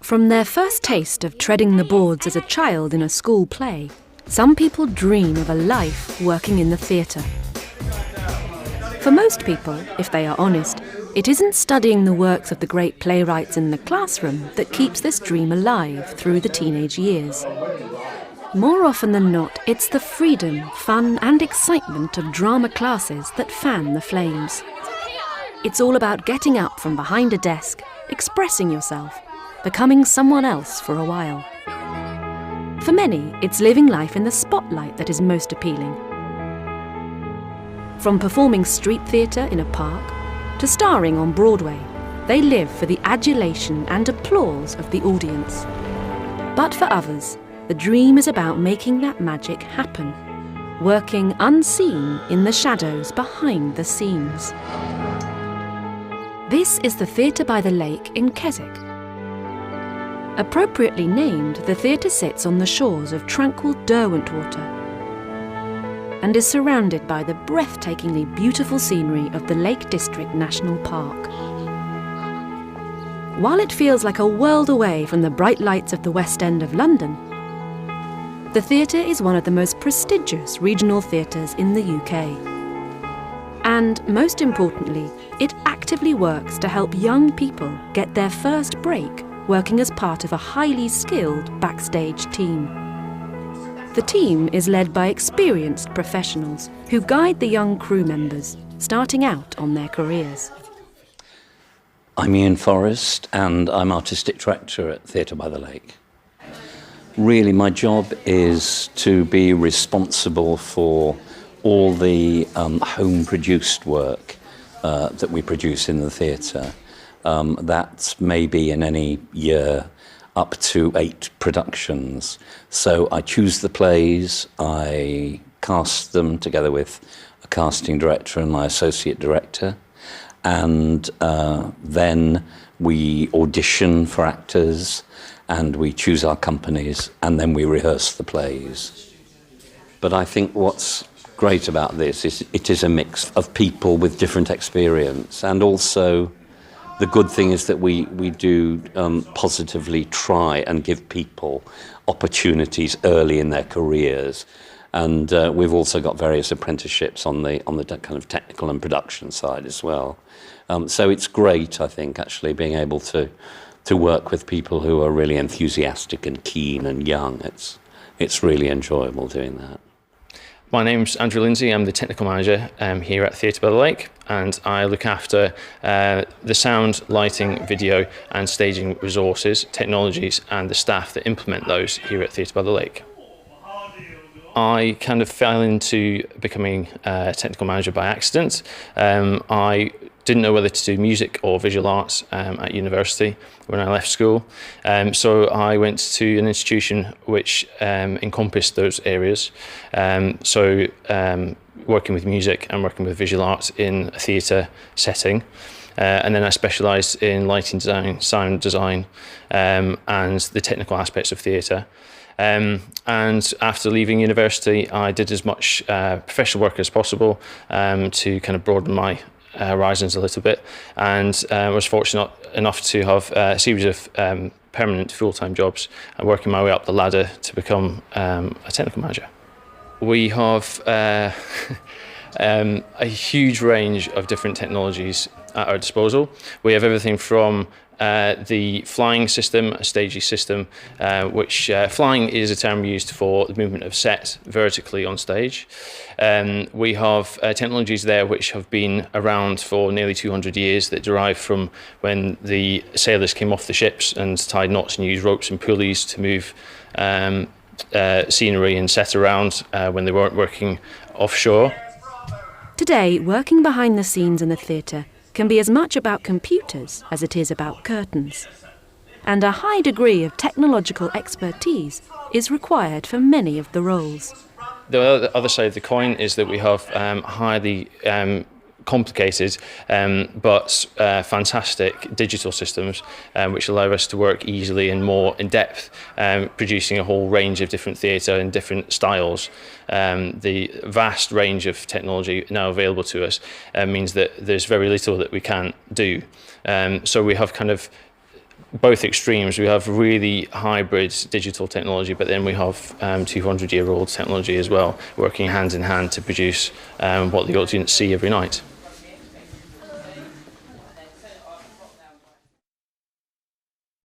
From their first taste of treading the boards as a child in a school play, some people dream of a life working in the theatre. For most people, if they are honest, it isn't studying the works of the great playwrights in the classroom that keeps this dream alive through the teenage years. More often than not, it's the freedom, fun and excitement of drama classes that fan the flames. It's all about getting up from behind a desk, expressing yourself, becoming someone else for a while. For many, it's living life in the spotlight that is most appealing. From performing street theatre in a park to starring on Broadway, they live for the adulation and applause of the audience. But for others, the dream is about making that magic happen, working unseen in the shadows behind the scenes. This is the Theatre by the Lake in Keswick. Appropriately named, the theatre sits on the shores of tranquil Derwentwater and is surrounded by the breathtakingly beautiful scenery of the Lake District National Park. While it feels like a world away from the bright lights of the West End of London, the theatre is one of the most prestigious regional theatres in the UK. And most importantly, it actively works to help young people get their first break working as part of a highly skilled backstage team. The team is led by experienced professionals who guide the young crew members starting out on their careers. I'm Ian Forrest and I'm Artistic Director at Theatre by the Lake. Really, my job is to be responsible for all the home-produced work that we produce in the theatre. That may be in any year up to 8 productions. So I choose the plays, I cast them together with a casting director and my associate director, and then we audition for actors and we choose our companies and then we rehearse the plays. But I think what's great about this is it is a mix of people with different experience, and also the good thing is that we do positively try and give people opportunities early in their careers, and we've also got various apprenticeships on the kind of technical and production side as well. So it's great, I think, actually being able to work with people who are really enthusiastic and keen and young. It's really enjoyable doing that. My name's Andrew Lindsay. I'm the technical manager here at Theatre by the Lake, and I look after the sound, lighting, video and staging resources, technologies and the staff that implement those here at Theatre by the Lake. I kind of fell into becoming a technical manager by accident. I didn't know whether to do music or visual arts at university when I left school. So I went to an institution which encompassed those areas. Working with music and working with visual arts in a theatre setting. And then I specialised in lighting design, sound design, and the technical aspects of theatre. And after leaving university, I did as much professional work as possible to kind of broaden my horizons a little bit, and was fortunate enough to have a series of permanent full-time jobs and working my way up the ladder to become a technical manager. We have a huge range of different technologies at our disposal. We have everything from the flying system, a stagey system, which flying is a term used for the movement of set vertically on stage. We have technologies there which have been around for nearly 200 years that derive from when the sailors came off the ships and tied knots and used ropes and pulleys to move scenery and set around when they weren't working offshore. Today, working behind the scenes in the theatre can be as much about computers as it is about curtains. And a high degree of technological expertise is required for many of the roles. The other side of the coin is that we have highly complicated but fantastic digital systems which allow us to work easily and more in depth, producing a whole range of different theatre and different styles. The vast range of technology now available to us means that there's very little that we can't do. So we have kind of both extremes. We have really hybrid digital technology, but then we have 200-year-old technology as well, working hand in hand to produce what the audience see every night.